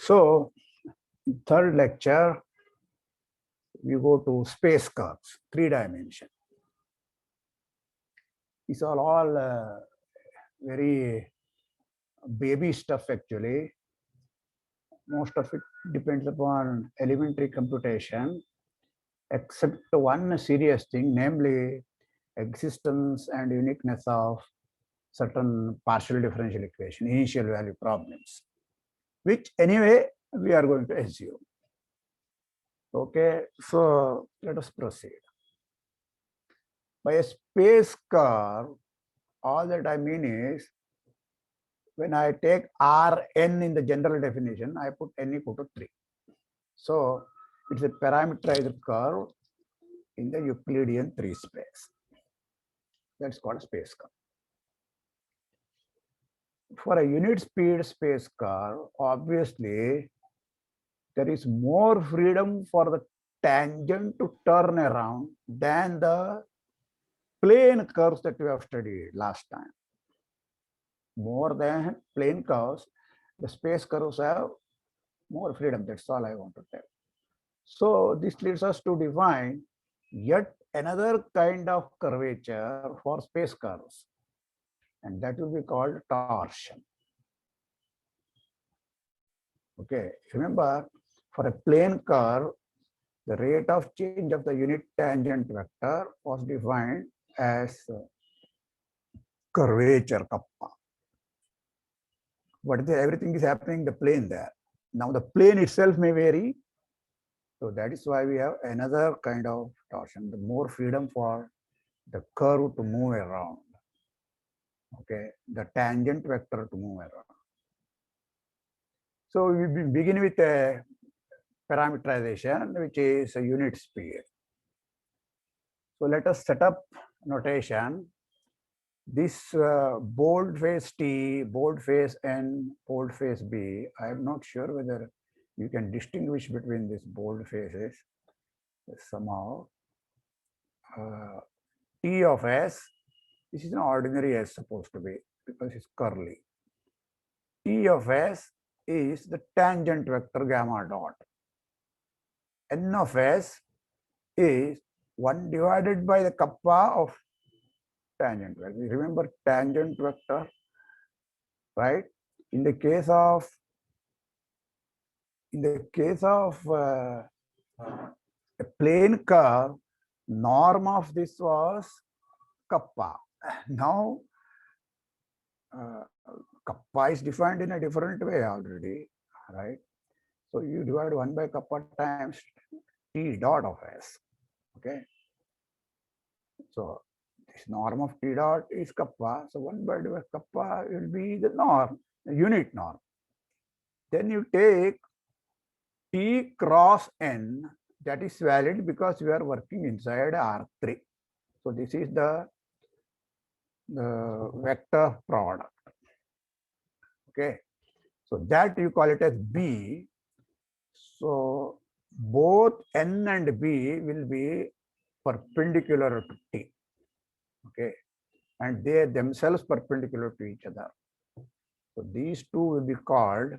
So, third lecture, we go to space curves, 3 dimension. These are all very baby stuff actually. Most of it depends upon elementary computation, except one serious thing, namely existence and uniqueness of certain partial differential equation, initial value problems, which anyway we are going to assume. Okay, so let us proceed. By a space curve, all that I mean is when I take Rn in the general definition, I put n equal to 3. So it's a parameterized curve in the Euclidean 3 space. That's called a space curve. For a unit speed space curve, obviously, there is more freedom for the tangent to turn around than the plane curves that we have studied last time. More than plane curves, the space curves have more freedom. That's all I want to tell. So this leads us to define yet another kind of curvature for space curves, and that will be called torsion. Okay, remember, for a plane curve, the rate of change of the unit tangent vector was defined as curvature kappa. But everything is happening in the plane there. Now the plane itself may vary. So that is why we have another kind of torsion, the more freedom for the curve to move around. Okay, the tangent vector to move around. So we begin with a parameterization, which is a unit speed. So let us set up notation. This boldface T, boldface N, boldface B, I am not sure whether you can distinguish between these boldfaces somehow. T of S, this is an ordinary S supposed to be because it's curly. T of S is the tangent vector gamma dot. N of S is 1 divided by the kappa of tangent vector. Remember tangent vector, right? In the case of a plane curve, norm of this was kappa. Now kappa is defined in a different way already, right? So you divide 1 by kappa times T dot of S. Okay. So this norm of T dot is kappa. So 1 by kappa will be the norm, the unit norm. Then you take T cross N, that is valid because we are working inside R3. So this is the vector product. Okay. So that you call it as B. So both N and B will be perpendicular to T. Okay. And they are themselves perpendicular to each other. So these two will be called,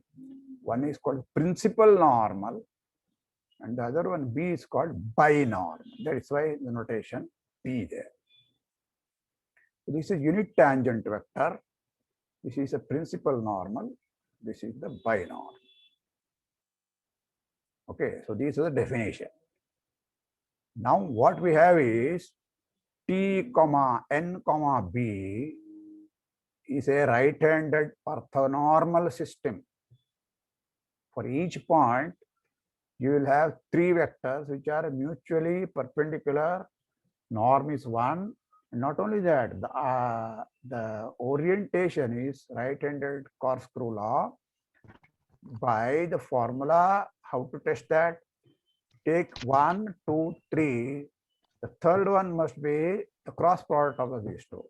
one is called principal normal and the other one B is called binormal. That is why the notation B there. So this is unit tangent vector. This is a principal normal. This is the binormal. Okay, so these are the definition. Now what we have is T comma N comma B is a right-handed orthonormal system. For each point, you will have 3 vectors which are mutually perpendicular. Norm is 1. And not only that, the orientation is right-handed corkscrew law. By the formula, how to test that? Take 1, 2, 3. The third one must be the cross product of these two.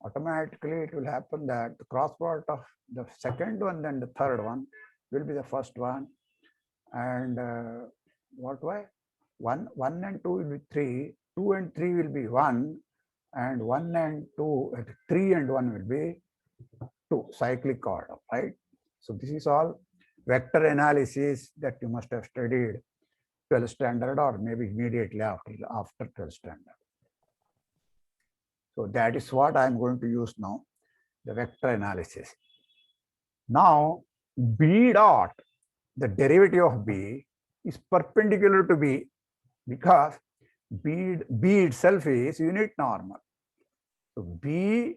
Automatically, it will happen that the cross product of the second one and the third one will be the first one. And what way? 1 and 2 will be 3. 2 and 3 will be 1. And 1 and 2, 3 and 1 will be 2, cyclic order, right? So this is all vector analysis that you must have studied 12th standard or maybe immediately after 12th standard. So that is what I am going to use now, the vector analysis. Now, B dot, the derivative of B, is perpendicular to B because B itself is unit normal. So B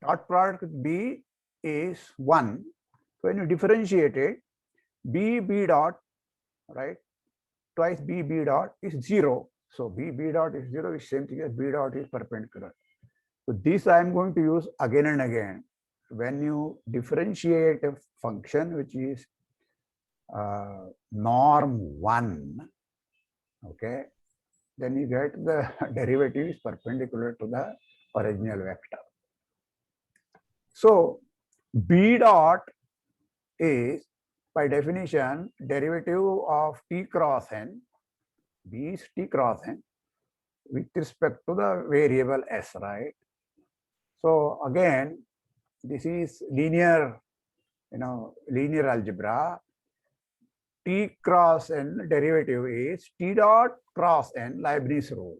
dot product with B is 1. So when you differentiate it, B dot, right, twice B dot is 0. So B dot is 0 is same thing as B dot is perpendicular. So this I am going to use again and again. When you differentiate a function which is norm 1, okay, then you get the derivative is perpendicular to the original vector. So B dot is by definition derivative of t cross n. B is t cross n with respect to the variable s, right? So again, this is linear, linear algebra. T cross n derivative is t dot cross n, Leibniz rule,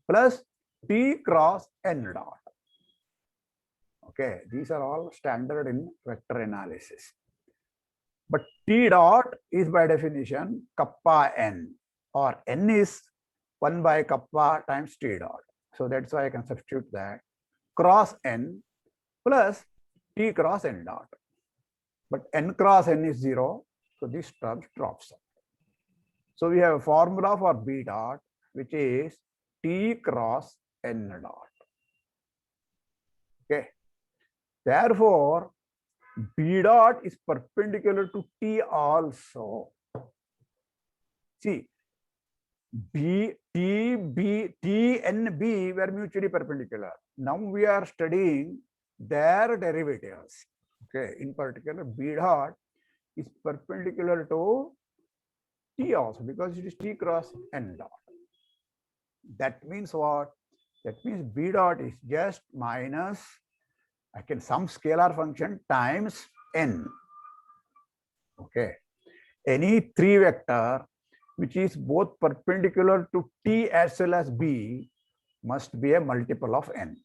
plus t cross n dot. Okay, these are all standard in vector analysis. But t dot is by definition kappa n, or n is 1 by kappa times t dot. So that's why I can substitute that cross n plus t cross n dot. But n cross n is 0, so this term drops out. So we have a formula for B dot, which is t cross n dot. Okay. Therefore, B dot is perpendicular to T also. See, T and B were mutually perpendicular. Now we are studying their derivatives. Okay, in particular, B dot is perpendicular to T also because it is T cross n dot. That means what? That means B dot is just minus, I can some scalar function times n. Okay. Any 3 vector which is both perpendicular to T as well as B must be a multiple of n,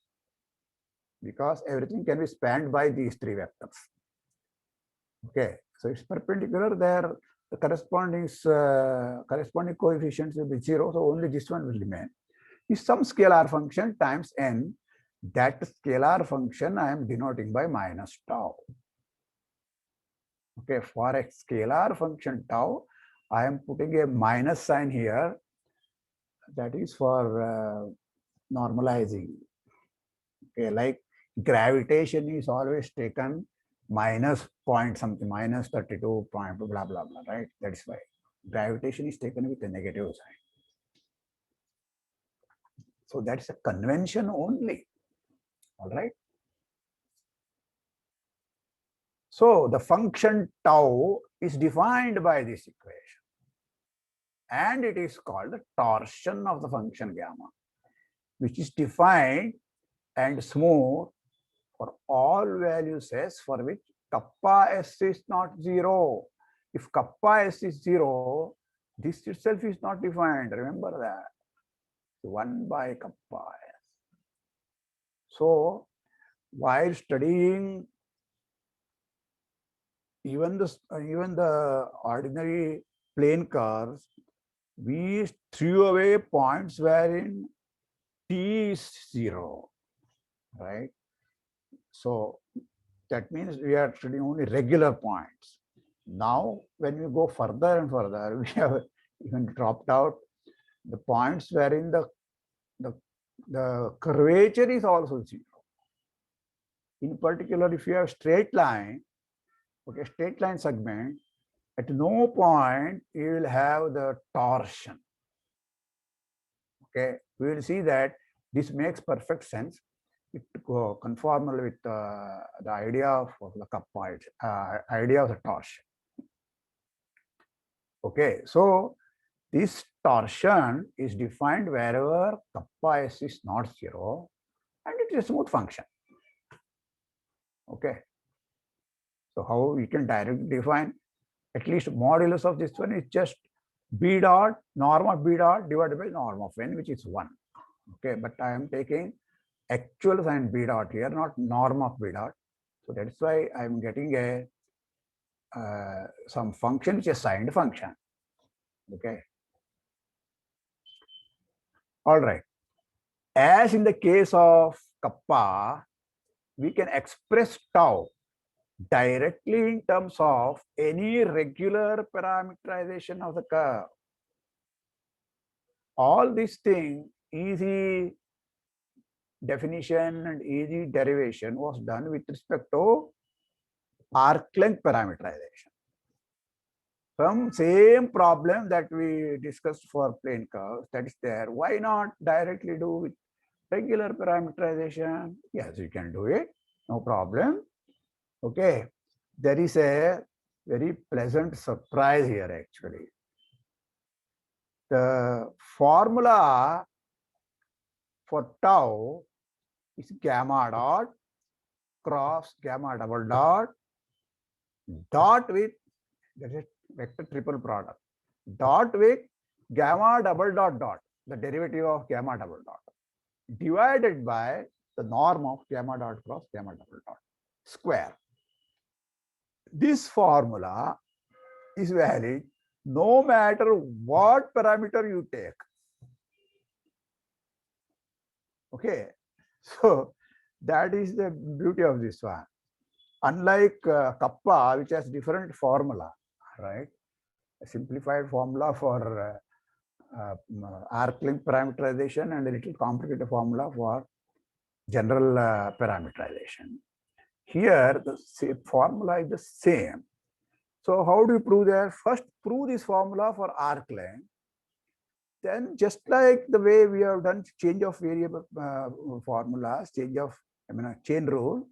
because everything can be spanned by these 3 vectors. Okay, so it's perpendicular there. The corresponding coefficients will be 0, so only this one will remain. Is some scalar function times n. That scalar function I am denoting by minus tau. Okay, for a scalar function tau, I am putting a minus sign here. That is for normalizing. Okay, like gravitation is always taken minus point something, minus 32 point, blah, blah, blah, right? That's why gravitation is taken with a negative sign. So that's a convention only. All right. So the function tau is defined by this equation, and it is called the torsion of the function gamma, which is defined and smooth for all values s for which kappa s is not 0. If kappa s is 0, this itself is not defined. Remember that. 1 by kappa s. So while studying even the ordinary plane curves, we threw away points wherein t is 0, right? So that means we are studying only regular points. Now, when we go further and further, we have even dropped out the points wherein the curvature is also 0. In particular, if you have straight line, okay, straight line segment, at no point you will have the torsion. Okay, we will see that this makes perfect sense. It conformal with the idea of the kappa, idea of the torsion. Okay, so this torsion is defined wherever kappa s is not 0, and it is a smooth function. Okay, So how we can directly define at least modulus of this one is just b dot norm of b dot divided by norm of n, which is 1. Okay, but I am taking actual sign b dot here, not norm of b dot. So that's why I am getting a some function which is a signed function. Okay. All right. As in the case of kappa, we can express tau directly in terms of any regular parameterization of the curve. All these things, easy definition and easy derivation was done with respect to arc length parameterization. Some same problem that we discussed for plane curves, that is there. Why not directly do with regular parameterization? Yes, you can do it, no problem. Okay, there is a very pleasant surprise here actually. The formula for tau is gamma dot cross gamma double dot dot with, that is vector triple product, dot with gamma double dot dot, the derivative of gamma double dot, divided by the norm of gamma dot cross gamma double dot square. This formula is valid no matter what parameter you take. Okay, so that is the beauty of this one. Unlike kappa, which has different formula, right? A simplified formula for arc length parameterization and a little complicated formula for general parameterization. Here, the formula is the same. So how do you prove that? First, prove this formula for arc length. Then, just like the way we have done change of variable formulas, change of chain rule,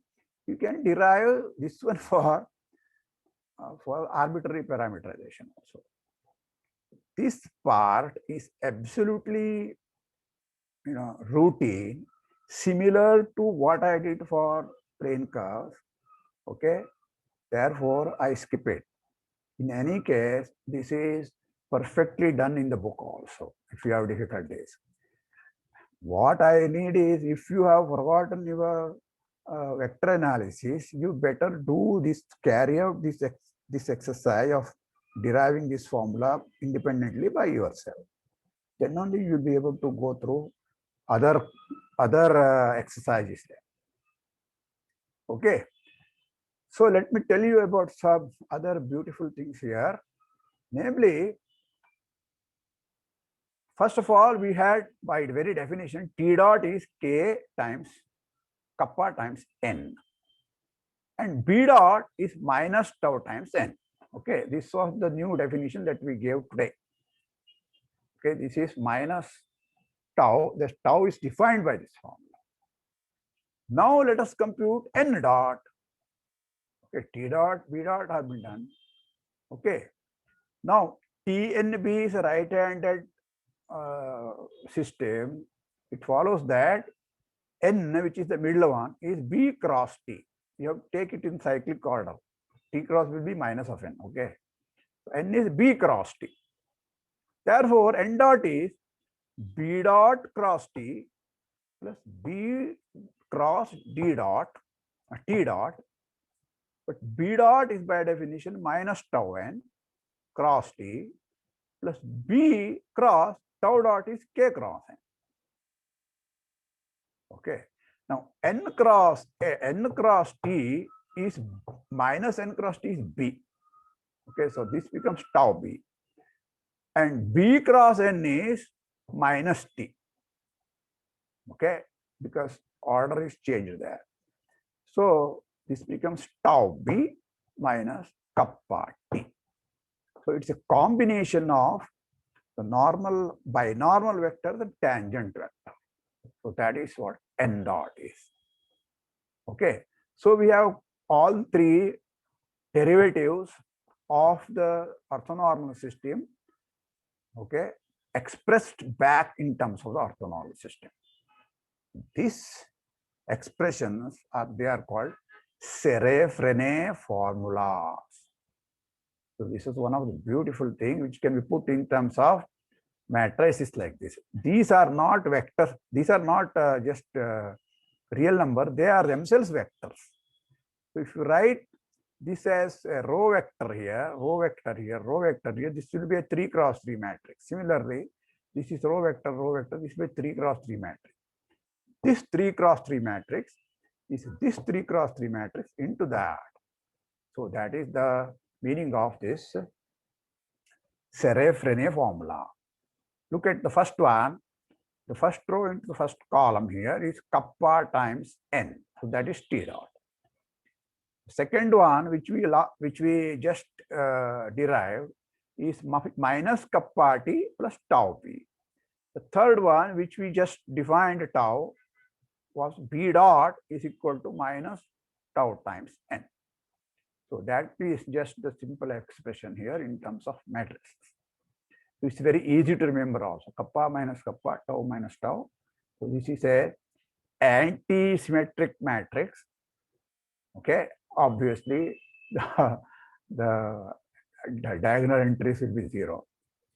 you can derive this one for arbitrary parameterization also. This part is absolutely routine, similar to what I did for plane curves. Okay, therefore I skip it. In any case, this is perfectly done in the book also, if you have difficulties. What I need is, if you have forgotten your vector analysis, you better do this, carry out this exercise of deriving this formula independently by yourself. Then only you will be able to go through other exercises there. Okay. So let me tell you about some other beautiful things here. Namely, first of all, we had, by very definition, T dot is K times kappa times N. And B dot is minus tau times N. Okay, this was the new definition that we gave today. Okay, this is minus tau. The tau is defined by this formula. Now let us compute N dot. Okay, T dot, B dot have been done. Okay. Now TNB is a right-handed system. It follows that N, which is the middle one, is B cross T. You have to take it in cyclic order. T cross will be minus of N. Okay. So N is B cross T. Therefore, N dot is B dot cross T plus B cross D dot, T dot. But B dot is by definition minus tau N cross T plus B cross tau dot is K cross N. Okay. Now N cross T is minus N cross T is B. Okay, so this becomes tau B. And B cross N is minus T. Okay, because order is changed there. So this becomes tau B minus kappa T. So it's a combination of the normal, binormal vector, the tangent vector. So that is what N dot is. Okay. So we have all three derivatives of the orthonormal system, okay, expressed back in terms of the orthonormal system. These expressions they are called Serre-Frenet formulas. So this is one of the beautiful things which can be put in terms of matrices like this. These are not vectors. These are not just real number. They are themselves vectors. So if you write this as a row vector here, row vector here, row vector here, this will be a 3 cross 3 matrix. Similarly, this is row vector, this will be 3 cross 3 matrix. This 3 cross 3 matrix is this 3 cross 3 matrix into that. So that is the meaning of this Serre-Frenet formula. Look at the first one. The first row into the first column here is kappa times n. So that is T dot. Second one, which we just derived, is minus kappa T plus tau P. The third one, which we just defined tau, was B dot is equal to minus tau times n. So that is just the simple expression here in terms of matrices. It's very easy to remember also. Kappa minus kappa, tau minus tau. So this is a anti-symmetric matrix. Okay, obviously the diagonal entries will be 0.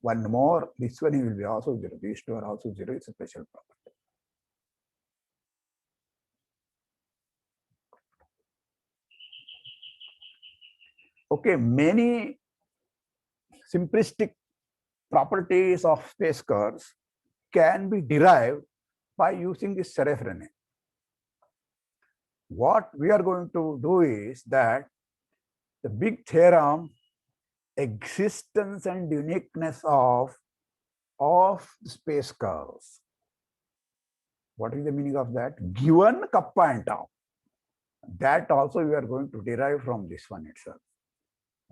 One more, this one will be also 0. These two are also 0. It's a special property. Okay, many simplistic properties of space curves can be derived by using this Serre-Frenet. What we are going to do is that the big theorem, existence and uniqueness of space curves. What is the meaning of that? Given kappa and tau, that also we are going to derive from this one itself.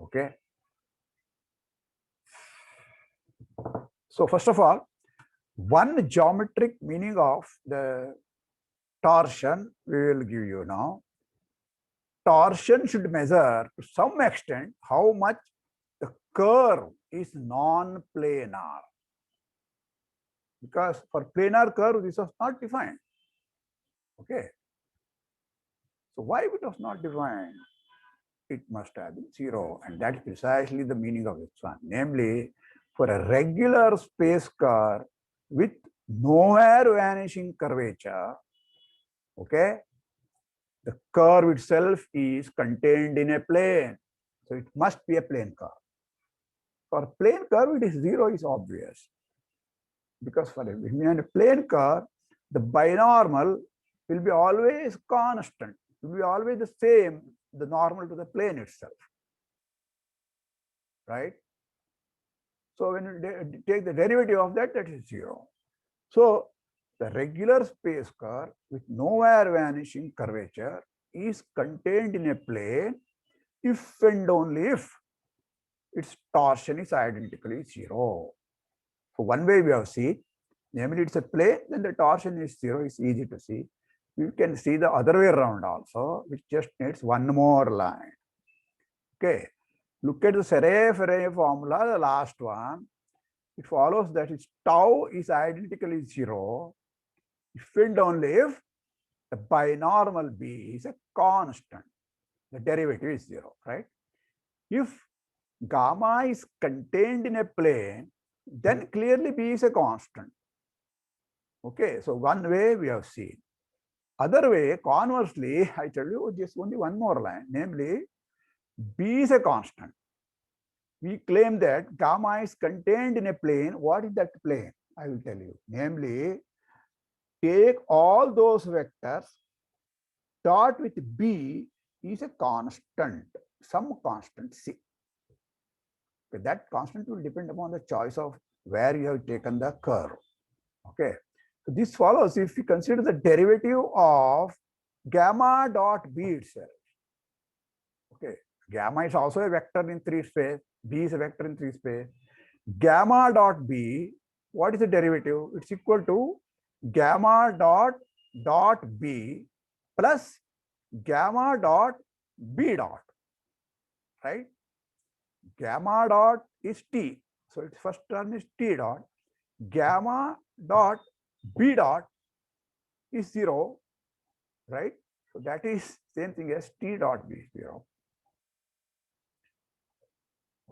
Okay. So first of all, one geometric meaning of the torsion we will give you now. Torsion should measure to some extent how much the curve is non-planar. Because for planar curve, this was not defined. Okay. So why it was not defined? It must have been 0. And that's precisely the meaning of this one. Namely, for a regular space curve with nowhere vanishing curvature, okay, the curve itself is contained in a plane. So it must be a plane curve. For plane curve, it is 0 is obvious. Because for a plane curve, the binormal will be always constant, will be always the same, the normal to the plane itself. Right? So when you take the derivative of that, that is 0. So the regular space curve with nowhere vanishing curvature is contained in a plane if and only if its torsion is identically 0. So one way we have seen, namely it's a plane, then the torsion is 0, is easy to see. You can see the other way around also, which just needs one more line. Okay, look at the Serre-Frenet formula, the last one. It follows that its tau is identically 0 if and only if the binormal B is a constant. The derivative is 0, right? If gamma is contained in a plane, then clearly B is a constant. Okay, so one way we have seen. Other way, conversely, I tell you just only one more line, namely, B is a constant. We claim that gamma is contained in a plane. What is that plane? I will tell you. Namely, take all those vectors, dot with B is a constant, some constant C. Okay, that constant will depend upon the choice of where you have taken the curve. Okay. So this follows if we consider the derivative of gamma dot B itself. Okay. Gamma is also a vector in 3 space. B is a vector in 3 space. Gamma dot B, what is the derivative? It's equal to gamma dot B plus gamma dot B dot, right? Gamma dot is T. So its first term is T dot. Gamma dot B dot is 0, right? So that is same thing as T dot B 0.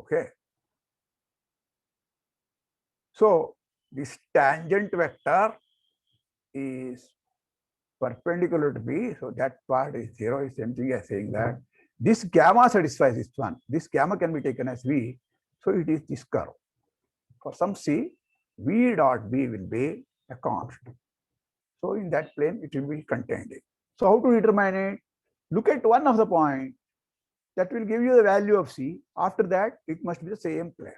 Okay. So this tangent vector is perpendicular to B, so that part is 0. Is same thing as saying that this gamma satisfies this one. This gamma can be taken as V, so it is this curve. For some C, V dot B will be a constant. So in that plane, it will be contained. So how to determine it? Look at one of the point that will give you the value of C. After that, it must be the same plane.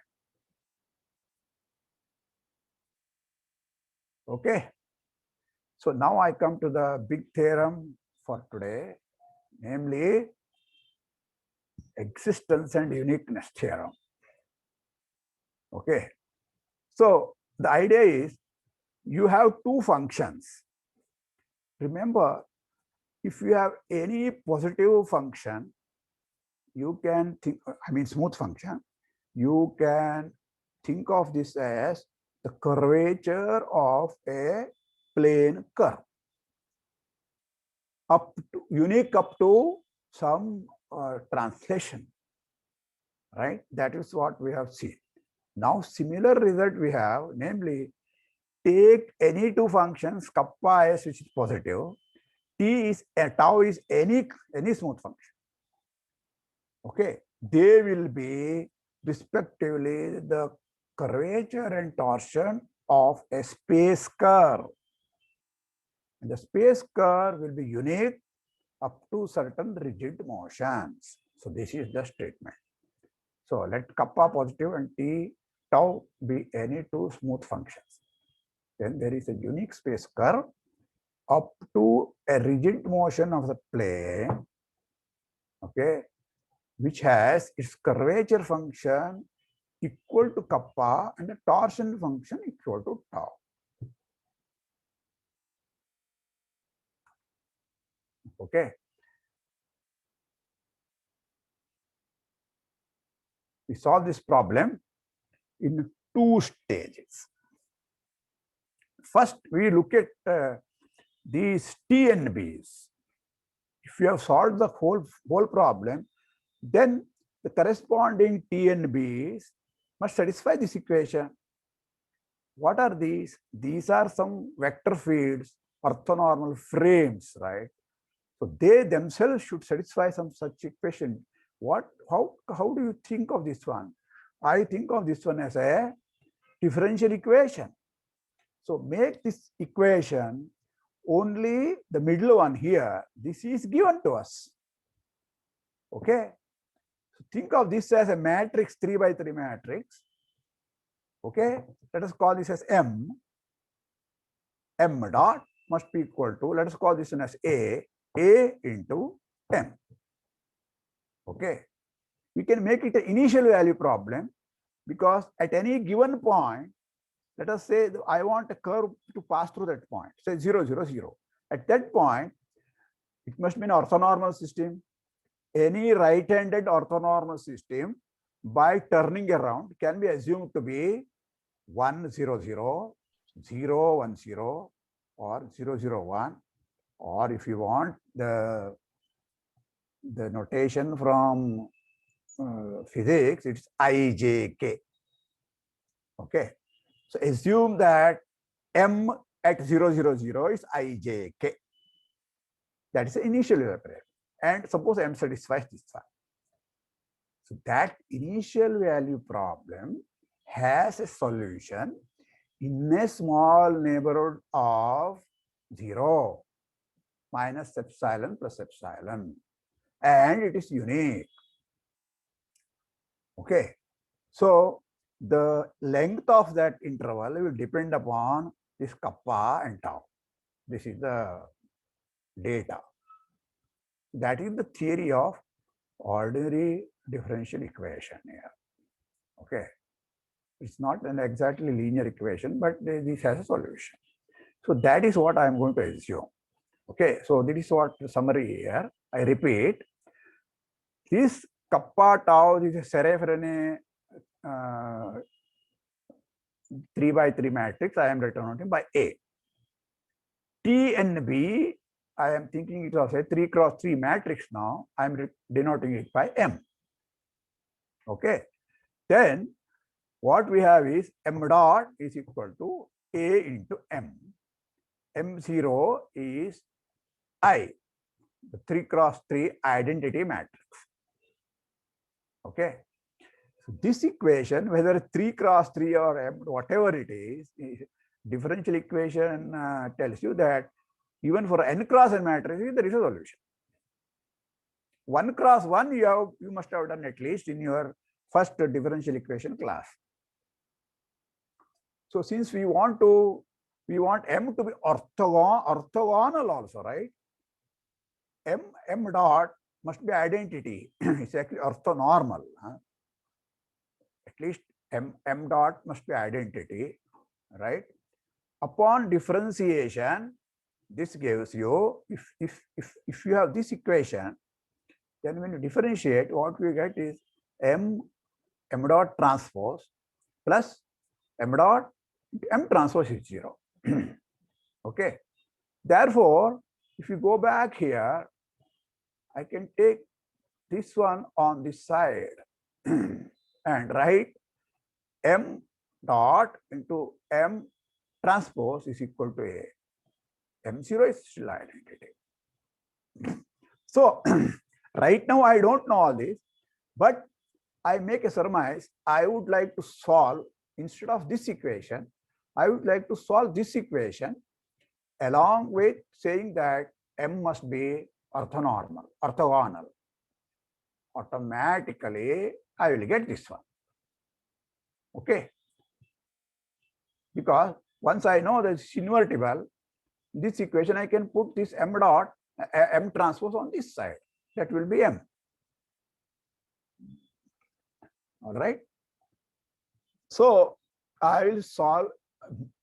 Okay. So now I come to the big theorem for today, namely existence and uniqueness theorem. Okay. So the idea is you have two functions. Remember, if you have any positive function, you can think, I mean smooth function, you can think of this as the curvature of a plane curve, up to, unique up to some translation, right? That is what we have seen. Now similar result we have, namely take any two functions, kappa s which is positive, t is tau is any smooth function. Okay, they will be respectively the curvature and torsion of a space curve. And the space curve will be unique up to certain rigid motions. So this is the statement. So let kappa positive and t tau be any two smooth functions. Then there is a unique space curve up to a rigid motion of the plane, okay, which has its curvature function equal to kappa and the torsion function equal to tau. Okay. We solve this problem in two stages. First, we look at these TNBs. If you have solved the whole problem, then the corresponding TNBs must satisfy this equation. What are these? These are some vector fields, orthonormal frames, right? So they themselves should satisfy some such equation. How do you think of this one? I think of this one as a differential equation. So make this equation only the middle one here. This is given to us. Okay. So think of this as a matrix, 3 by 3 matrix. Okay. Let us call this as M. M dot must be equal to, let us call this one as A into M. Okay. We can make it an initial value problem because at any given point, let us say I want a curve to pass through that point, say 0, 0, 0. At that point, it must be an orthonormal system. Any right-handed orthonormal system, by turning around, can be assumed to be 1, 0, 0, 0, 1, 0, or 0, 0, 1, or if you want the notation from physics, it's ijk. Okay. So assume that M at 0, 0, 0 is ijk. That is the initial evaporation. And suppose M satisfies this one. So that initial value problem has a solution in a small neighborhood of 0 minus epsilon plus epsilon. And it is unique. Okay. So the length of that interval will depend upon this kappa and tau. This is the data. That is the theory of ordinary differential equation here. Okay. It's not an exactly linear equation, but this has a solution. So that is what I am going to assume. Okay. So this is what the summary here. I repeat, this kappa tau is a Serre-Frenet 3 by 3 matrix. I am representing by A. T and B I am thinking it was a 3 cross 3 matrix now. I am denoting it by M. Okay. Then what we have is M dot is equal to A into M. M0 is I, the 3 cross 3 identity matrix. Okay. So this equation, whether 3 cross 3 or M, whatever it is differential equation tells you that even for n cross n matrices, there is a solution. 1 cross 1 you must have done at least in your first differential equation class. So since we want M to be orthogonal also, right? M dot must be identity. It's actually orthonormal. Huh? At least M dot must be identity, right? Upon differentiation, this gives you, if you have this equation, then when you differentiate, what we get is M dot transpose plus M dot M transpose is 0. Okay. Therefore, if you go back here, I can take this one on this side and write M dot into M transpose is equal to A. M0 is still identity. So right now I don't know all this, but I make a surmise. I would like to solve, instead of this equation, I would like to solve this equation along with saying that M must be orthogonal. Automatically, I will get this one. Okay. Because once I know that it's invertible, this equation I can put this M dot, M transpose on this side. That will be M. All right. So I will solve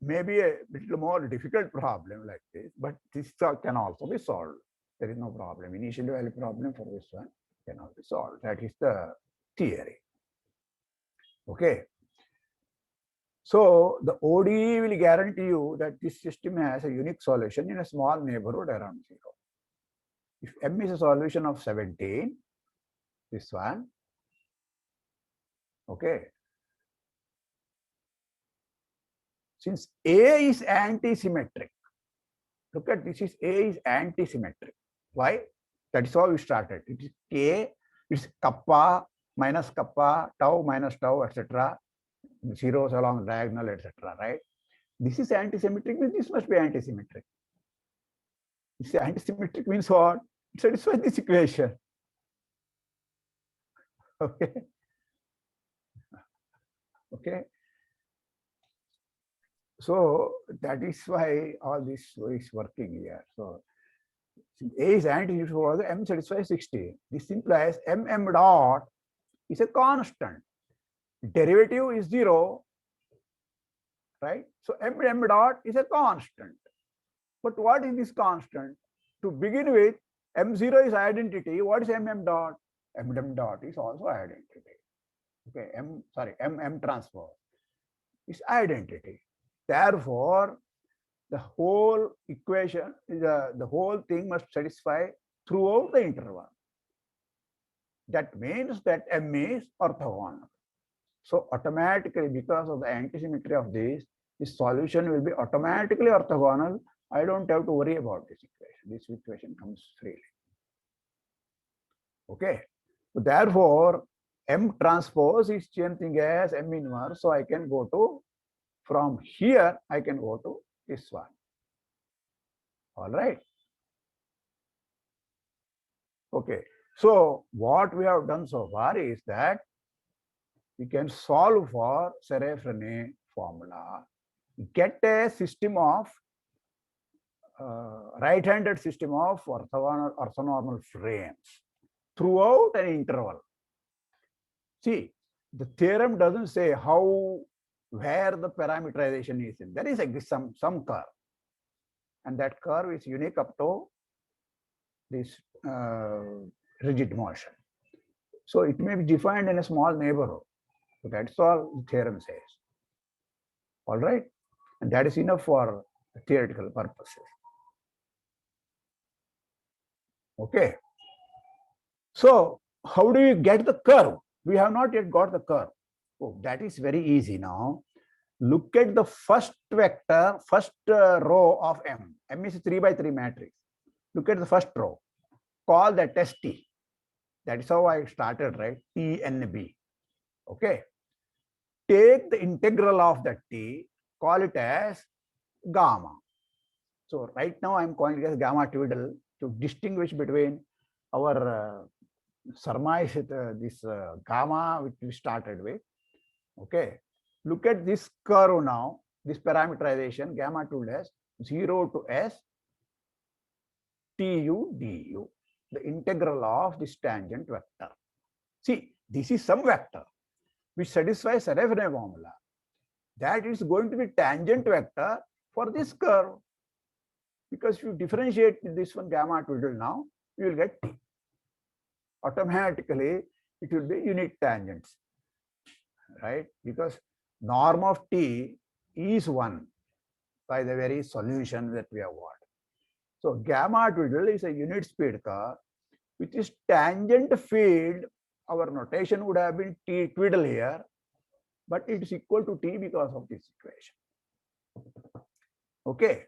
maybe a little more difficult problem like this, but this can also be solved. There is no problem. Initial value problem for this one cannot be solved. That is the theory. Okay. So the ODE will guarantee you that this system has a unique solution in a small neighborhood around 0. If M is a solution of 17, this one, okay. Since A is anti-symmetric, look at this, is A is anti-symmetric. Why? That is how we started. It is K, it's kappa minus kappa, tau minus tau, etc. Zeros along diagonal, etc. Right? This is anti-symmetric, means this must be anti-symmetric. This anti-symmetric means what? It satisfies this equation. Okay. Okay. So that is why all this is working here. So since A is anti-symmetric for the M satisfies 60. This implies M dot is a constant. Derivative is 0, right? So M dot is a constant. But what is this constant? To begin with, M0 is identity. What is M dot? M dot is also identity. Okay, M transpose is identity. Therefore, the whole equation, the whole thing must satisfy throughout the interval. That means that M is orthogonal. So automatically, because of the antisymmetry of this solution will be automatically orthogonal. I don't have to worry about this equation. This equation comes freely. Okay. So therefore, M transpose is same thing as M inverse. So I can go to, from here, I can go to this one. All right. Okay. So what we have done so far is that we can solve for Serre-Frenet formula, get a system of right-handed system of orthonormal frames throughout an interval. See, the theorem doesn't say where the parameterization is in. There is some curve, and that curve is unique up to this rigid motion. So it may be defined in a small neighborhood. So that's all the theorem says. All right, and that is enough for theoretical purposes. Okay. So how do you get the curve? We have not yet got the curve. Oh, that is very easy now. Look at the first vector, first row of M. M is a 3 by 3 matrix. Look at the first row. Call that as T. That is how I started, right? TNB. Okay. Take the integral of that T, call it as gamma. So right now I'm calling it as gamma twiddle to distinguish between our surmise this gamma which we started with. Okay. Look at this curve now, this parameterization, gamma twiddle as 0 to S tu du, the integral of this tangent vector. See, this is some vector which satisfies Serre-Frenet formula. That is going to be tangent vector for this curve. Because if you differentiate this one gamma twiddle now, you will get T. Automatically, it will be unit tangents, right? Because norm of T is 1 by the very solution that we have got. So gamma twiddle is a unit speed curve which is tangent field. Our notation would have been T twiddle here, but it is equal to T because of this equation. Okay.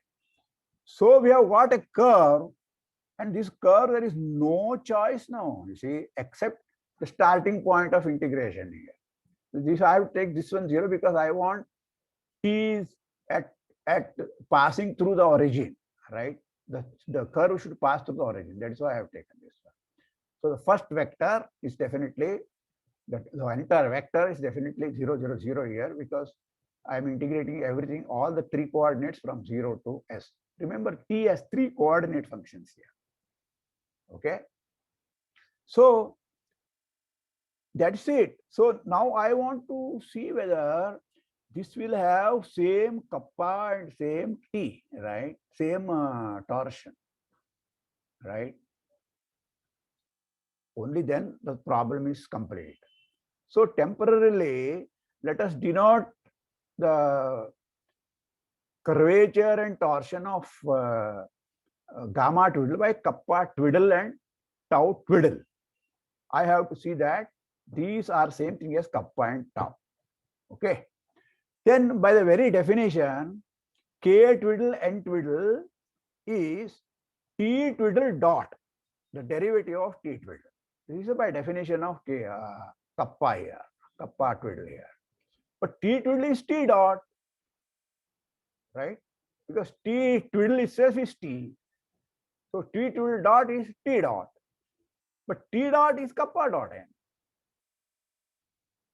So we have got a curve, and this curve there is no choice now, you see, except the starting point of integration here. This I have to take this one 0 because I want T is at passing through the origin, right? The curve should pass through the origin. That is why I have taken this one. So the first vector is definitely, the entire vector is definitely 0, 0, 0 here because I am integrating everything, all the 3 coordinates from 0 to S. Remember, T has 3 coordinate functions here. Okay. So that's it. So now I want to see whether this will have same kappa and same T, right? Same torsion, right? Only then the problem is complete. So temporarily, let us denote the curvature and torsion of gamma twiddle by kappa twiddle and tau twiddle. I have to see that these are same thing as kappa and tau. Okay. Then by the very definition, K twiddle N twiddle is T twiddle dot, the derivative of T twiddle. This is by definition of kappa here, kappa twiddle here. But T twiddle is T dot, right? Because T twiddle itself is T. So T twiddle dot is T dot. But T dot is kappa dot N.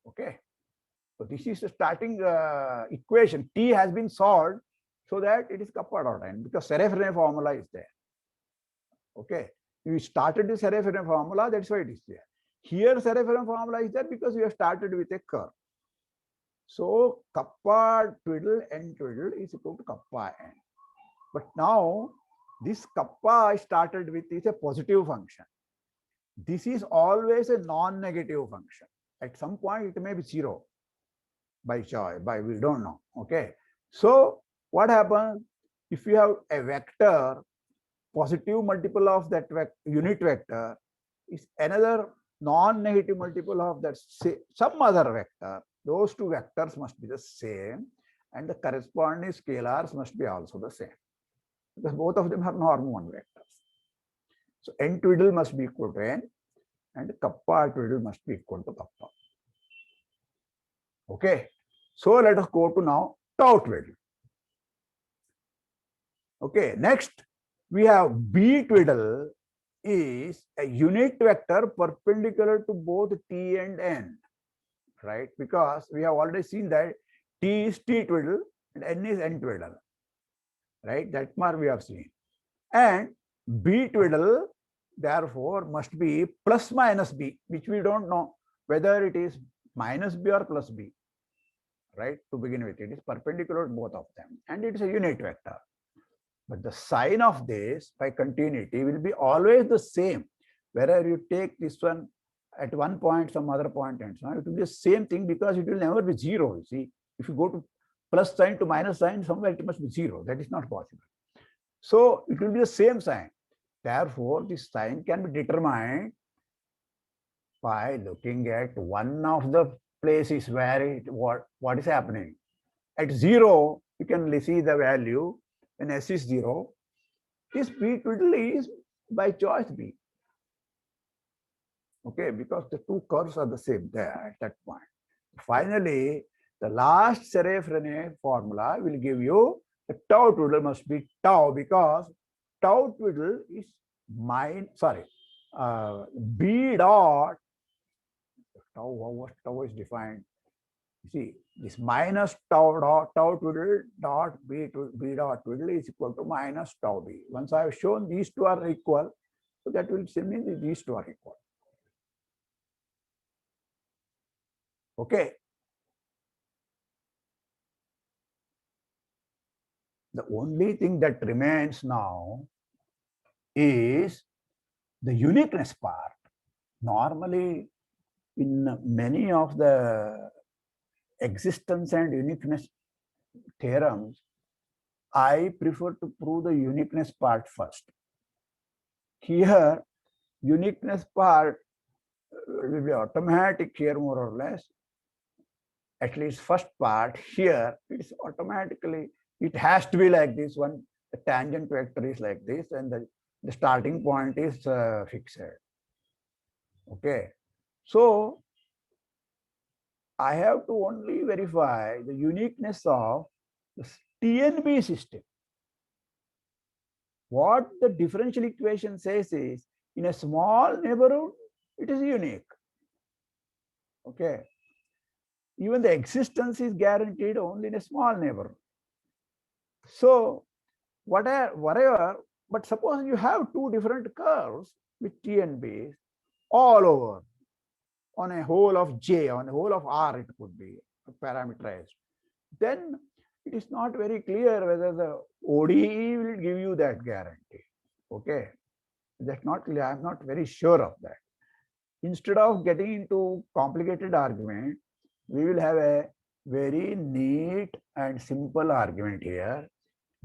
Okay. So this is the starting equation. T has been solved so that it is kappa dot N because Serre-Frenet formula is there. Okay. We started the Serre-Frenet formula, that's why it is there. Here Serre-Frenet formula is there because we have started with a curve. So kappa twiddle N twiddle is equal to kappa N. But now this kappa I started with is a positive function. This is always a non-negative function. At some point it may be 0 by choice, we don't know. Okay. So what happens if you have a vector, positive multiple of that unit vector is another non-negative multiple of that some other vector. Those two vectors must be the same and the corresponding scalars must be also the same because both of them are norm 1 vectors. So N twiddle must be equal to N and kappa twiddle must be equal to kappa. Okay. So let us go to now tau twiddle. Okay. Next we have B twiddle is a unit vector perpendicular to both T and N, right? Because we have already seen that T is T twiddle and N is N twiddle, right? That mark we have seen. And B twiddle therefore must be plus minus B, which we don't know whether it is minus B or plus B, right? To begin with, it is perpendicular to both of them and it is a unit vector. But the sign of this by continuity will be always the same. Whether you take this one at one point, some other point, and so on, it will be the same thing because it will never be 0. You see, if you go to plus sign to minus sign, somewhere it must be 0. That is not possible. So it will be the same sign. Therefore, this sign can be determined by looking at one of the places where what is happening. At 0, you can see the value when S is 0. This B twiddle is by choice B. Okay, because the two curves are the same there at that point. Finally, the last Serre-Frenet formula will give you the tau twiddle must be tau, because tau twiddle is B dot tau. How tau is defined? You see, this minus tau twiddle dot B dot twiddle is equal to minus tau B. Once I have shown these two are equal, so that will mean that these two are equal. Okay. The only thing that remains now is the uniqueness part. Normally, in many of the existence and uniqueness theorems, I prefer to prove the uniqueness part first. Here, uniqueness part will be automatic here, more or less. At least first part here, it's automatically, it has to be like this one. The tangent vector is like this, and the starting point is fixed. Okay. So I have to only verify the uniqueness of the TNB system. What the differential equation says is, in a small neighborhood, it is unique. Okay. Even the existence is guaranteed only in a small neighborhood. So whatever, but suppose you have two different curves with TNB all over on a whole of J, on a whole of R, it could be parameterized. Then it is not very clear whether the ODE will give you that guarantee. Okay, that's not clear. I'm not very sure of that. Instead of getting into complicated argument, we will have a very neat and simple argument here.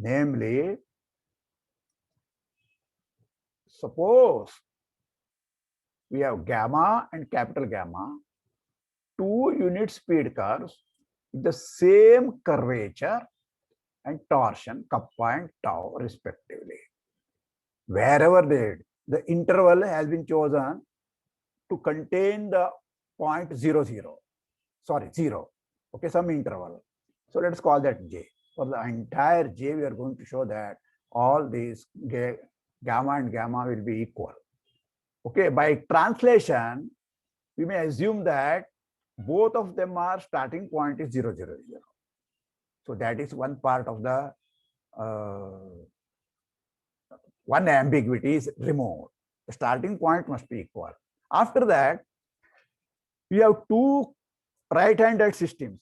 Namely, suppose we have gamma and capital gamma, two unit speed curves with the same curvature and torsion, kappa and tau respectively. Wherever the interval has been chosen to contain the point 0, 0. Sorry, 0. Okay, some interval. So let's call that J. For the entire J, we are going to show that all these gamma and gamma will be equal. Okay, by translation, we may assume that both of them are starting point is 0, 0, 0. So that is one part of the one ambiguity is removed. The starting point must be equal. After that, we have two right-handed systems,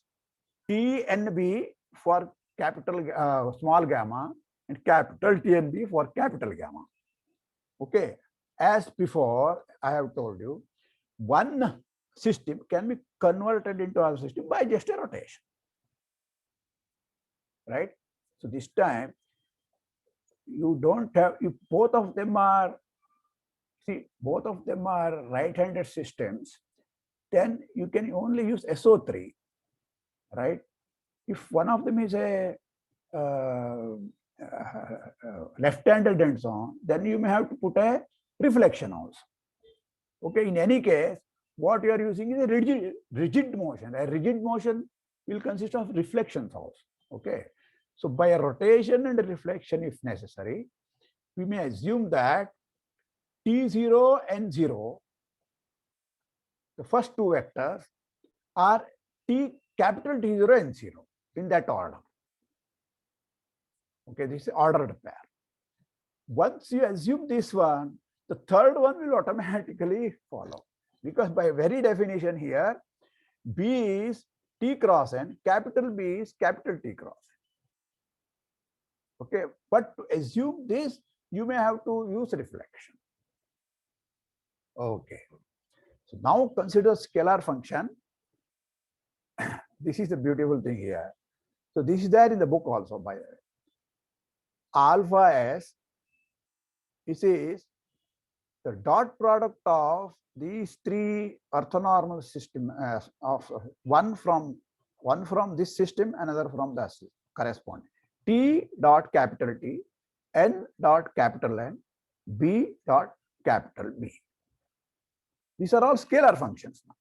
T and B for capital small gamma and capital T and B for capital gamma. Okay, as before, I have told you, one system can be converted into other system by just a rotation, right? So this time, you don't have, if both of them are, see, both of them are right-handed systems, then you can only use SO3, right? If one of them is a left-handed and so on, then you may have to put a reflection also. Okay, in any case, what you are using is a rigid motion. A rigid motion will consist of reflections also. Okay, so by a rotation and a reflection, if necessary, we may assume that T0 and 0, the first two vectors, are capital T0 and 0 in that order. Okay, this is ordered pair. Once you assume this one, the third one will automatically follow, because by very definition here, B is T cross N, capital B is capital T cross N. Okay, but to assume this, you may have to use reflection. Okay, so now consider scalar function. This is the beautiful thing here. So this is there in the book also, by the way. Alpha S This is the dot product of these three orthonormal system of one from this system, another from the corresponding. T dot capital T, N dot capital N, B dot capital B. These are all scalar functions now.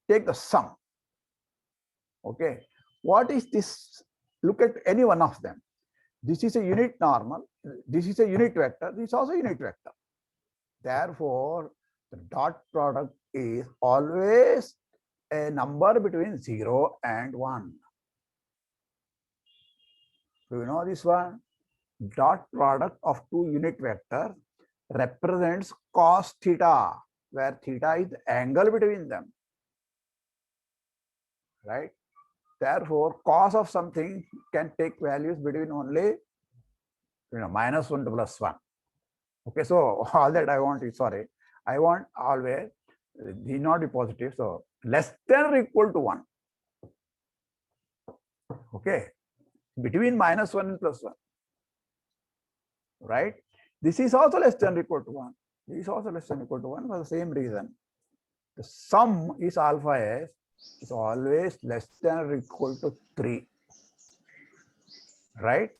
Take the sum. Okay. What is this? Look at any one of them. This is a unit normal. This is a unit vector. This is also a unit vector. Therefore, the dot product is always a number between 0 and 1. Do you know this one? Dot product of two unit vectors represents cos theta, where theta is the angle between them. Right? Therefore, cos of something can take values between only -1 to +1. Okay, so all that I want is, sorry, I want always need not be positive, so less than or equal to 1. Okay, between -1 and +1. Right? This is also less than or equal to 1. This is also less than or equal to 1 for the same reason. The sum is alpha s is always less than or equal to 3. Right?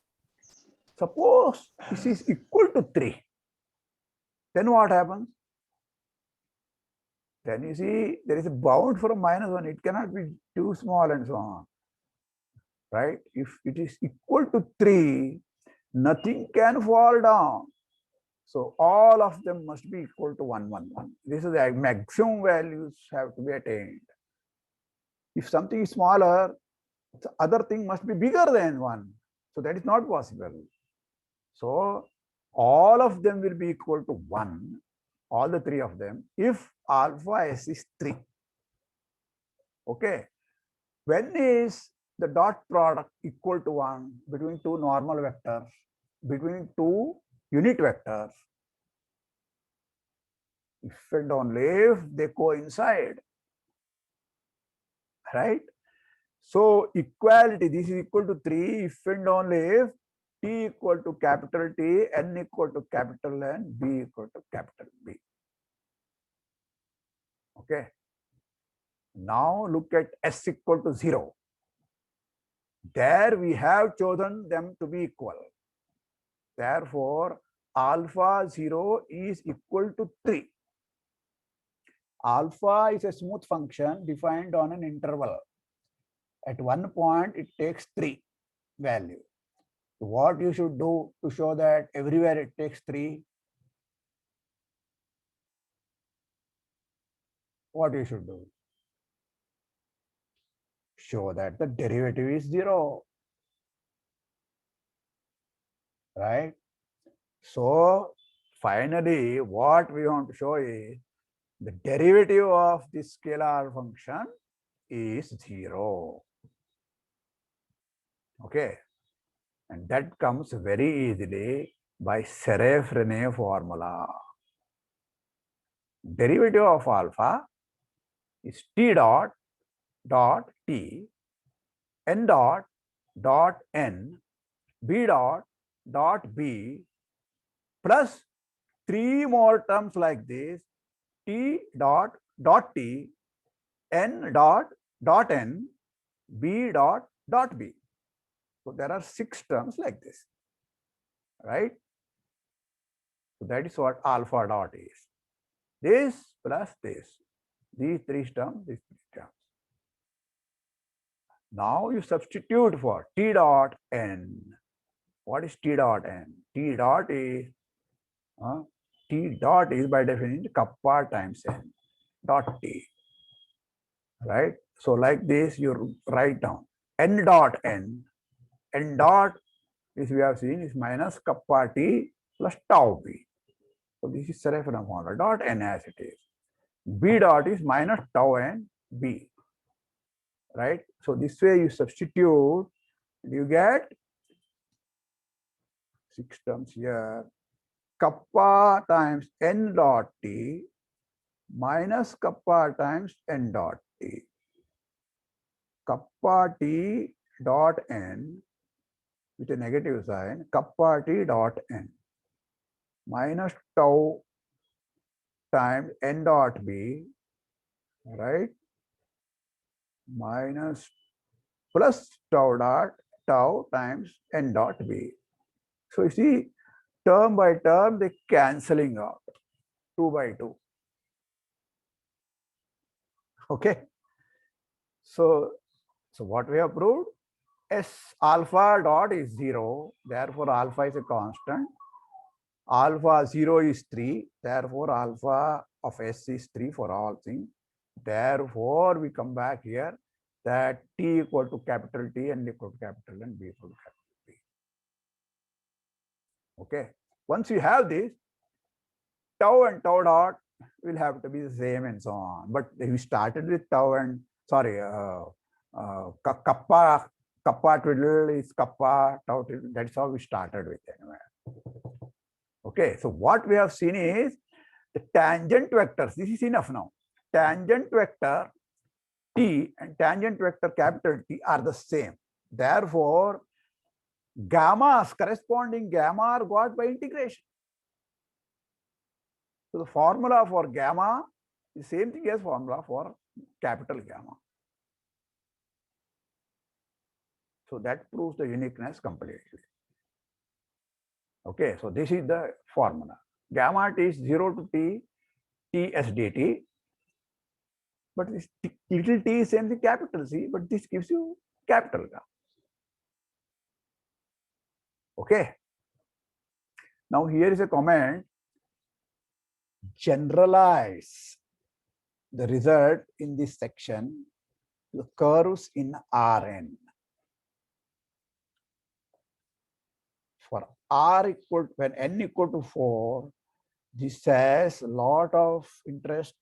Suppose this is equal to 3. Then what happens? Then you see there is a bound from -1. It cannot be too small and so on. Right? If it is equal to 3, nothing can fall down. So all of them must be equal to 1, 1, 1. This is the maximum values have to be attained. If something is smaller, the other thing must be bigger than 1. So that is not possible. So all of them will be equal to 1, all the three of them, if alpha s is 3. Okay. When is the dot product equal to 1 between two normal vectors, between two unit vectors? If and only if they coincide. Right? So equality, this is equal to 3 if and only if T equal to capital T, N equal to capital N, B equal to capital B. Okay. Now look at S equal to 0. There we have chosen them to be equal. Therefore, alpha 0 is equal to 3. Alpha is a smooth function defined on an interval. At one point, it takes 3 value. What you should do to show that everywhere it takes 3? What you should do? Show that the derivative is 0. Right? So finally, what we want to show is the derivative of this scalar function is 0. Okay. And that comes very easily by Serre-Frenet formula. Derivative of alpha is T dot T, N dot N, B dot B, plus 3 more terms like this, T dot T, N dot N, B dot B. So there are 6 terms like this, right? So that is what alpha dot is. This plus this. These 3 terms, these 3 terms. Now you substitute for T dot N. What is T dot N? T dot is by definition kappa times N dot T. Right? So like this, you write down N dot N. N dot, as we have seen, is minus kappa T plus tau B. So this is Serre-Frenet formula. Dot N as it is. B dot is minus tau N B. Right? So this way you substitute, you get 6 terms here. Kappa times N dot T minus kappa times N dot T. Kappa T dot N with a negative sign, kappa T dot N. minus tau times n dot b, right? Minus plus tau times n dot b. So you see, term by term, they cancelling out 2 by 2. Okay. So what we have proved? S alpha dot is 0, therefore alpha is a constant. Alpha 0 is 3, therefore alpha of S is 3 for all things. Therefore, we come back here that T equal to capital T and equal to capital N, B equal to capital B. Okay. Once you have this, tau and tau dot will have to be the same and so on. But we started with tau and, sorry, kappa twiddle is kappa, tau twiddle. That's how we started with anyway. Okay, so what we have seen is the tangent vectors. This is enough now. Tangent vector T and tangent vector capital T are the same. Therefore, gammas, corresponding gamma are got by integration. So the formula for gamma is the same thing as formula for capital gamma. So that proves the uniqueness completely. Okay, so this is the formula. Gamma T is 0 to T, T S dt. But this little t is same thing capital C, but this gives you capital gamma. Okay. Now here is a comment. Generalize the result in this section to the curves in Rn. For R equal, when n equal to 4, this has a lot of interest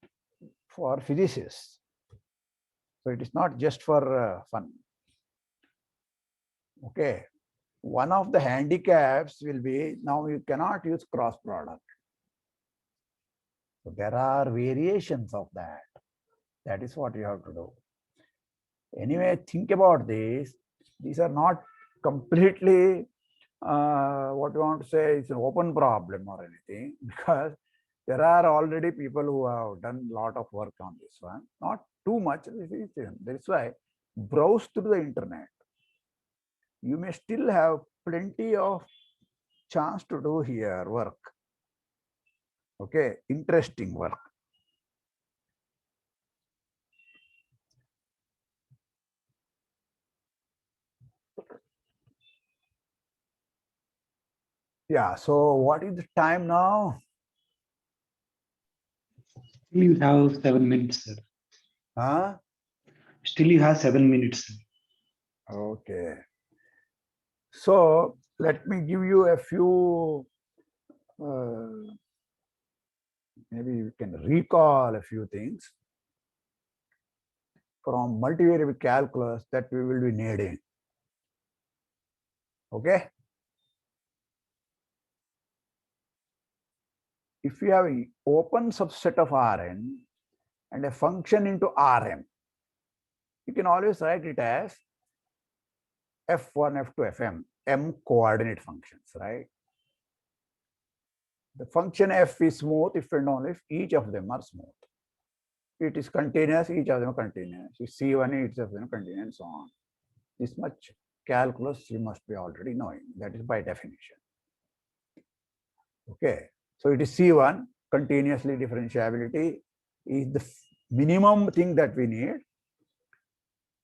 for physicists. So it is not just for fun. Okay. One of the handicaps will be now you cannot use cross product. So there are variations of that. That is what you have to do. Anyway, think about this. These are not completely what you want to say is an open problem or anything, because there are already people who have done a lot of work on this one. Not too much. That's why browse through the internet. You may still have plenty of chance to do here work. Okay, interesting work. Yeah, so what is the time now? Still you have 7 minutes, sir. Huh? Still you have 7 minutes, sir. Okay. So let me give you a few, maybe you can recall a few things from multivariable calculus that we will be needing. Okay. If you have an open subset of Rn and a function into Rm, you can always write it as F1, F2, Fm, M coordinate functions, right? The function f is smooth if and only if each of them are smooth. It is continuous, each of them are continuous. C1, each of them are continuous, and so on. This much calculus you must be already knowing. That is by definition. Okay. So it is C1, continuously differentiability is the minimum thing that we need.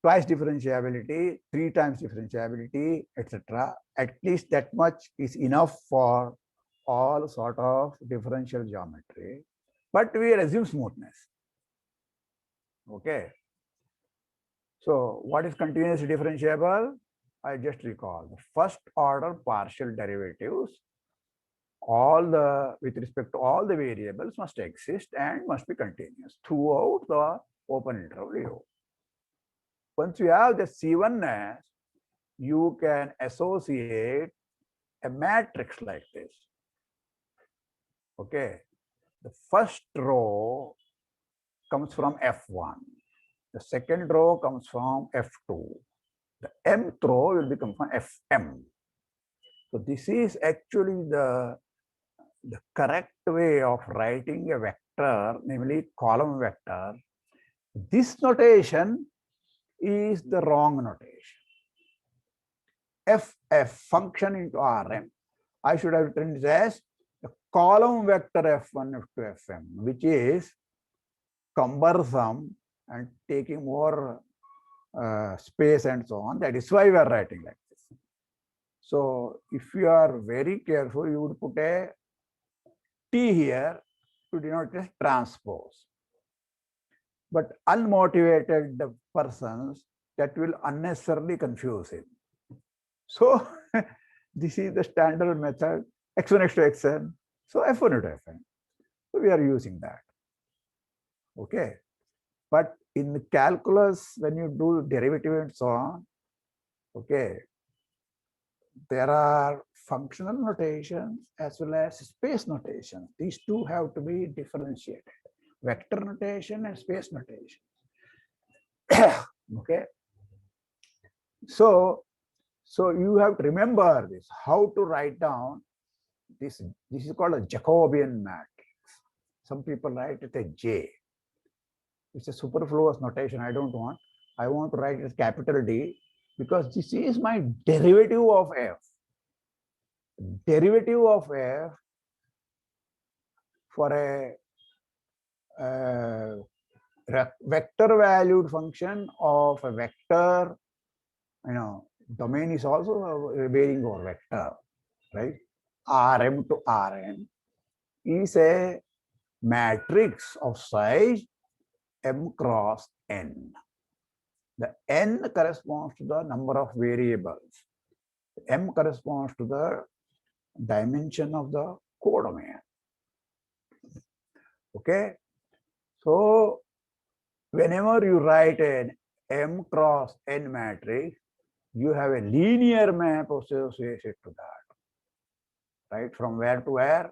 Twice differentiability, 3 times differentiability, etc. At least that much is enough for all sort of differential geometry. But we assume smoothness. Okay. So what is continuously differentiable? I just recall the first order partial derivatives, all the with respect to all the variables must exist and must be continuous throughout the open interval U. Once you have the C1ness, you can associate a matrix like this. Okay. The first row comes from F1. The second row comes from F2. The mth row will become from Fm. So this is actually the the correct way of writing a vector, namely column vector, this notation is the wrong notation. F function into Rm. I should have written it as the column vector F1, F2, Fm, which is cumbersome and taking more space and so on. That is why we are writing like this. So if you are very careful, you would put a T here to denote as transpose. But unmotivated persons, that will unnecessarily confuse him. So this is the standard method, x1 x2 xn, so f1 into fn. So we are using that. Okay. But in the calculus, when you do derivative and so on, okay, there are functional notations as well as space notations. These two have to be differentiated. Vector notation and space notation. Okay. So you have to remember this, how to write down this. This is called a Jacobian matrix. Some people write it as J. It's a superfluous notation. I don't want. I want to write it as capital D because this is my derivative of f. Derivative of f for a vector valued function of a vector, domain is also a bearing over vector, right? Rm to Rn is a matrix of size m cross n. The n corresponds to the number of variables. M corresponds to the dimension of the codomain. Okay. So whenever you write an m cross n matrix, you have a linear map associated to that. Right? From where to where?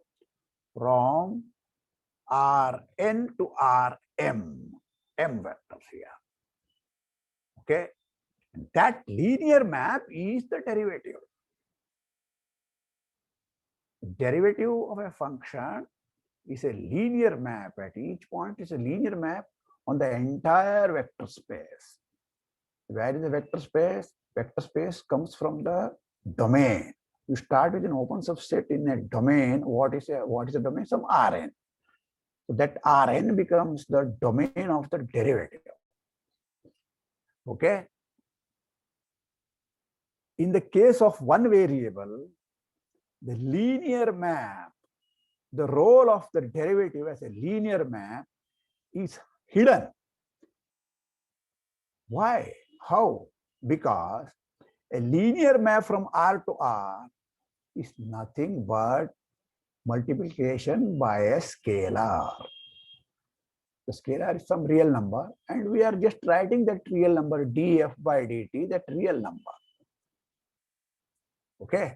From Rn to Rm. M vectors here. Okay. And that linear map is the derivative. The derivative of a function is a linear map. At each point is a linear map on the entire vector space. Where is the vector space? Vector space comes from the domain. You start with an open subset in a domain. What is the domain? Some Rn. So that Rn becomes the domain of the derivative. Okay. In the case of one variable, the linear map, the role of the derivative as a linear map is hidden. Why? How? Because a linear map from R to R is nothing but multiplication by a scalar. The scalar is some real number, and we are just writing that real number df by dt, that real number. Okay.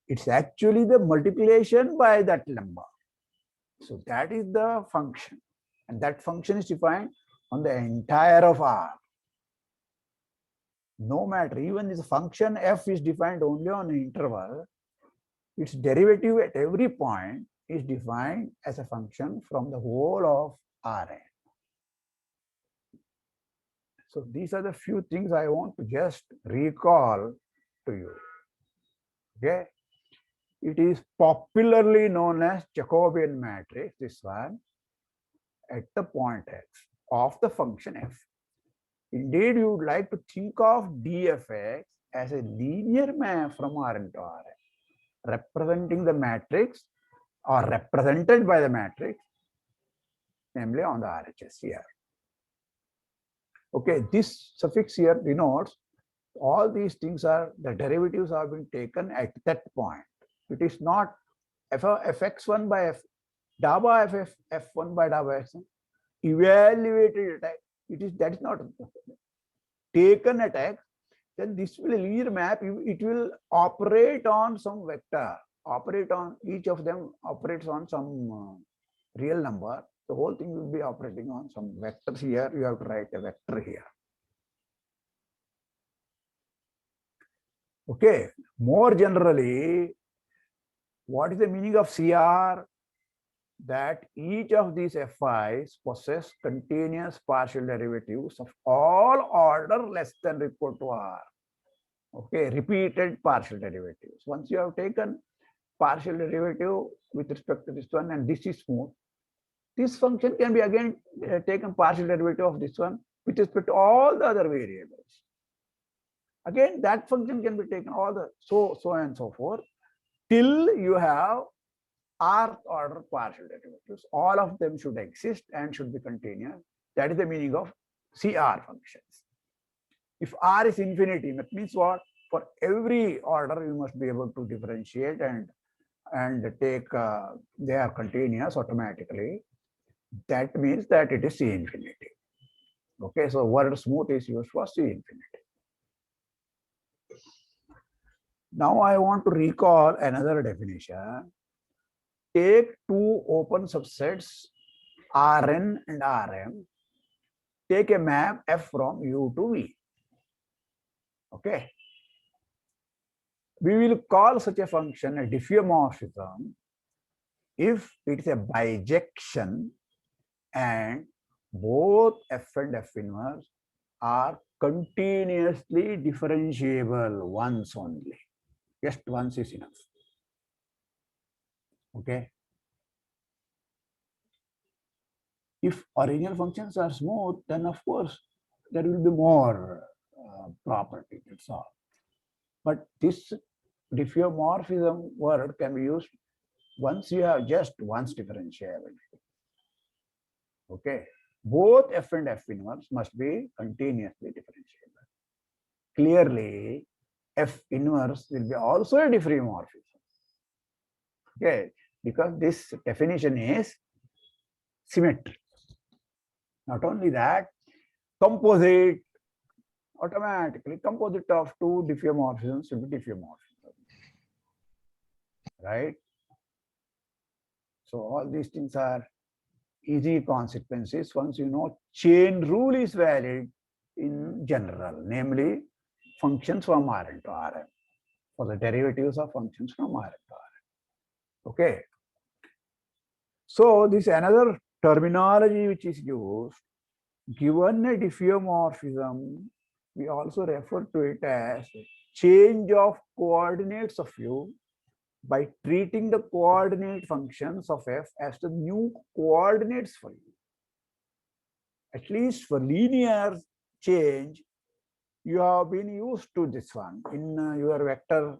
It's actually the multiplication by that number. So that is the function. And that function is defined on the entire of R. No matter, even if the function f is defined only on an interval, its derivative at every point is defined as a function from the whole of Rn. So these are the few things I want to just recall to you. Okay. It is popularly known as Jacobian matrix, this one, at the point x of the function f. Indeed, you would like to think of dfx as a linear map from Rn to Rn, representing the matrix or represented by the matrix, namely on the RHS here. Okay, this suffix here denotes all these things are, the derivatives are being taken at that point. It is not fx1 by f, daba f1 by daba x1, evaluated at x. That is not taken at x, then this will linear map, it will operate on some vector, operate on each of them operates on some real number. The whole thing will be operating on some vectors here. You have to write a vector here. Okay, more generally, What is the meaning of CR? That each of these FIs possess continuous partial derivatives of all order less than equal to R. Okay, repeated partial derivatives. Once you have taken partial derivative with respect to this one and this is smooth, this function can be again taken partial derivative of this one with respect to all the other variables. Again, that function can be taken all the so on and so forth till you have Rth order partial derivatives. All of them should exist and should be continuous. That is the meaning of CR functions. If R is infinity, that means what? For every order, you must be able to differentiate and take they are continuous automatically. That means that it is C infinity. Okay, so word smooth is used for C infinity. Now I want to recall another definition. Take two open subsets Rn and Rm. Take a map F from U to V. Okay. We will call such a function a diffeomorphism if it is a bijection and both F and F inverse are continuously differentiable once only. Just once is enough. Okay. If original functions are smooth, then of course there will be more property. That's all. But this diffeomorphism word can be used once you have just once differentiability. Okay. Both F and F inverse must be continuously differentiable. Clearly, F inverse will be also a diffeomorphism. Okay, because this definition is symmetry. Not only that, composite, automatically composite of two diffeomorphisms will be diffeomorphism. Right? So all these things are easy consequences once you know chain rule is valid in general, namely functions from Rn to Rm, for the derivatives of functions from Rn to Rm. Okay. So this another terminology which is used. Given a diffeomorphism, we also refer to it as change of coordinates of U by treating the coordinate functions of F as the new coordinates for U. At least for linear change, you have been used to this one in your vector,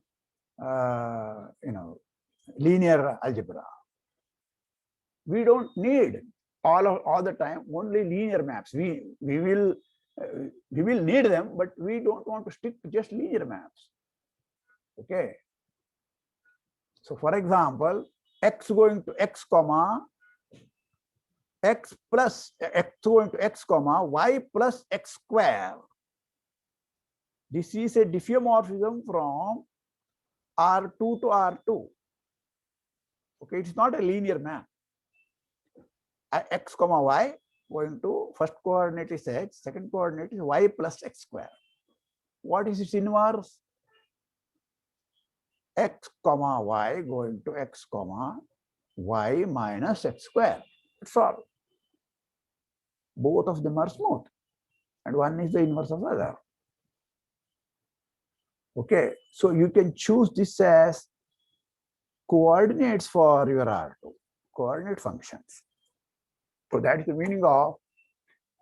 linear algebra. We don't need all the time only linear maps. We will need them, but we don't want to stick to just linear maps. Okay. So for example, x going to x comma x plus x going to x comma y plus x square. This is a diffeomorphism from R2 to R2. Okay, it's not a linear map. X comma y going to first coordinate is x, second coordinate is y plus x square. What is its inverse? X comma y going to x comma y minus x square. That's all. Both of them are smooth, and one is the inverse of the other. Okay, so you can choose this as coordinates for your R2, coordinate functions. So that is the meaning of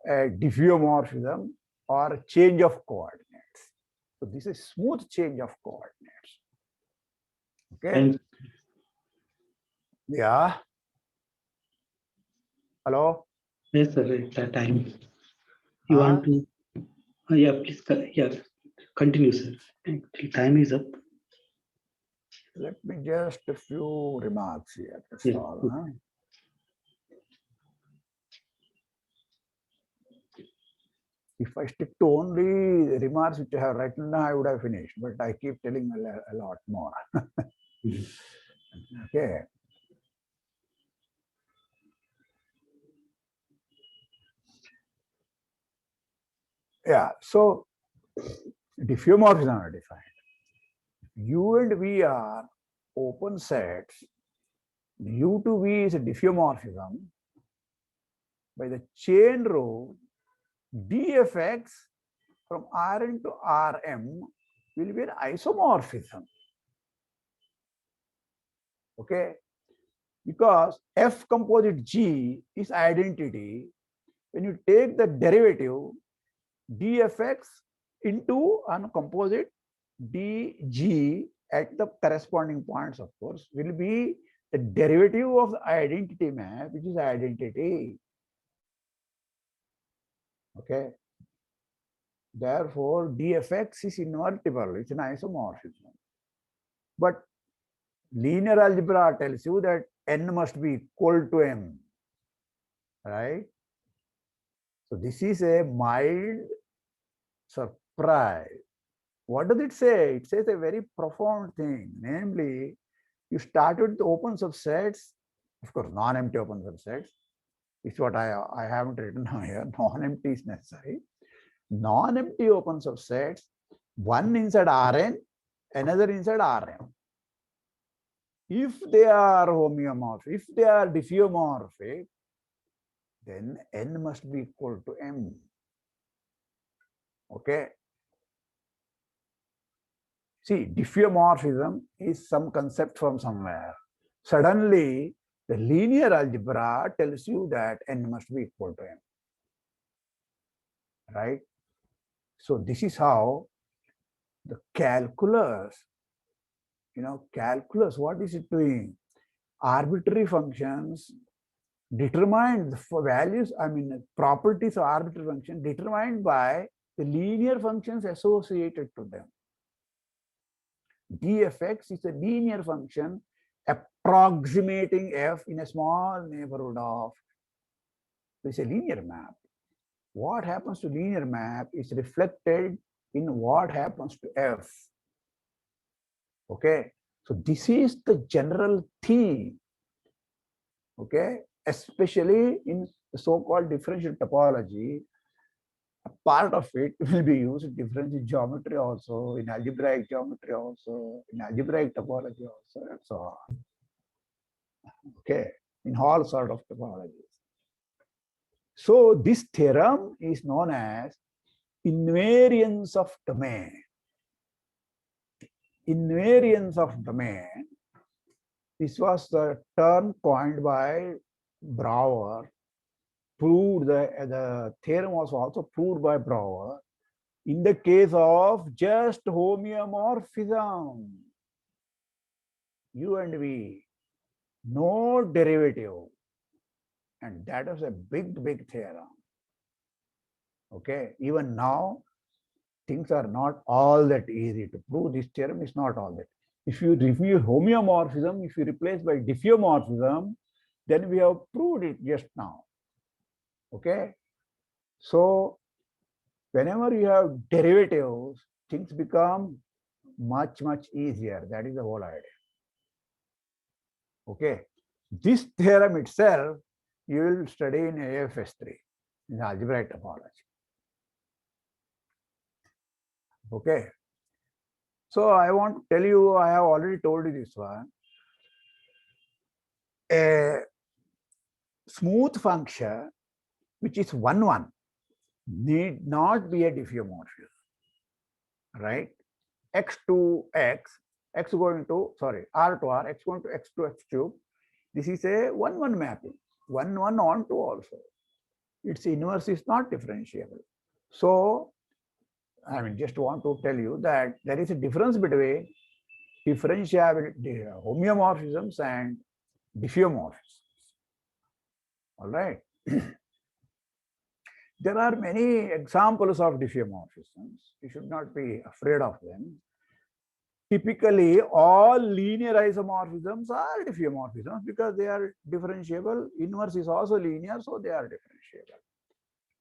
a diffeomorphism or a change of coordinates. So this is smooth change of coordinates. Okay. Yeah. Hello. Yes, sir. At that time, you want to? Yeah, please. Yeah, continue, sir. Time is up. Let me just a few remarks here. That's all. Huh? If I stick to only the remarks which I have written down, I would have finished. But I keep telling a lot more. Okay. Yeah. So diffeomorphisms are defined. U and V are open sets, U to V is a diffeomorphism. By the chain rule, dfx from Rn to Rm will be an isomorphism. Okay, because F composite G is identity. When you take the derivative, dfx into an composite dg at the corresponding points, of course, will be the derivative of the identity map, which is identity. Okay. Therefore, dfx is invertible. It's an isomorphism. But linear algebra tells you that n must be equal to m, right? So this is a mild surprise. What does it say? It says a very profound thing, namely, you start with the open subsets, of course, non-empty open subsets. It's what I haven't written here. Non-empty is necessary. Non-empty open subsets, one inside Rn, another inside Rm. If they are homeomorphic, if they are diffeomorphic, then n must be equal to m. Okay. See, diffeomorphism is some concept from somewhere. Suddenly, the linear algebra tells you that n must be equal to m. Right? So this is how the calculus, calculus, what is it doing? Arbitrary functions determined for values, properties of arbitrary function determined by the linear functions associated to them. dfx is a linear function approximating f in a small neighborhood of, it's a linear map. What happens to linear map is reflected in what happens to f. Okay, so this is the general theme. Okay, especially in the so-called differential topology. A part of it will be used in differential geometry also, in algebraic geometry also, in algebraic topology also, and so on. Okay, in all sort of topologies. So this theorem is known as invariance of domain. Invariance of domain, this was the term coined by Brouwer, proved the theorem was also proved by Brouwer in the case of just homeomorphism, U and V, no derivative, and that is a big theorem. Okay, even now things are not all that easy to prove. This theorem is not all that. If you review homeomorphism, if you replace by diffeomorphism, then we have proved it just now. Okay, so whenever you have derivatives, things become much easier. That is the whole idea. Okay, this theorem itself you will study in AFS 3 in algebraic topology. Okay, so I want to tell you, I have already told you this one. A smooth function which is 1, need not be a diffeomorphism, right? X to X, X going to, sorry, R to R, X going to X cube. This is a 1 mapping, 1 on 2 also. Its inverse is not differentiable. So, just want to tell you that there is a difference between differentiability, homeomorphisms and diffeomorphisms. All right. There are many examples of diffeomorphisms. You should not be afraid of them. Typically, all linear isomorphisms are diffeomorphisms because they are differentiable. Inverse is also linear, so they are differentiable.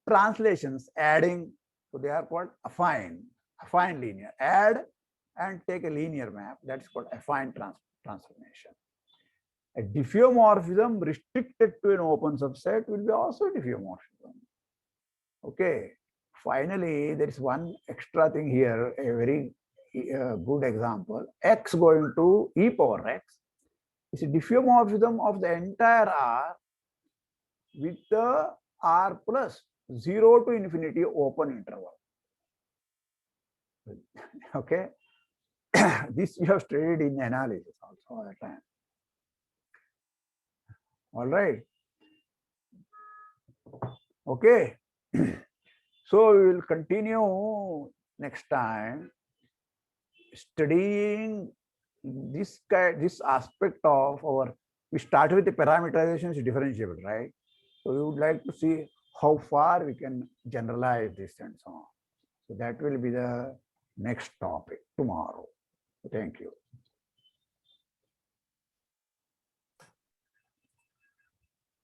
Translations, adding, so they are called affine linear. Add and take a linear map, that's called affine transformation. A diffeomorphism restricted to an open subset will be also diffeomorphism. Okay, finally, there is one extra thing here, a very good example. X going to e power x is a diffeomorphism of the entire R with the R plus 0 to infinity open interval. Okay. This we have studied in analysis also at the time. All right. Okay. So we will continue next time studying this aspect of our. We start with the parameterization is differentiable, right? So we would like to see how far we can generalize this and so on. So that will be the next topic tomorrow. Thank you.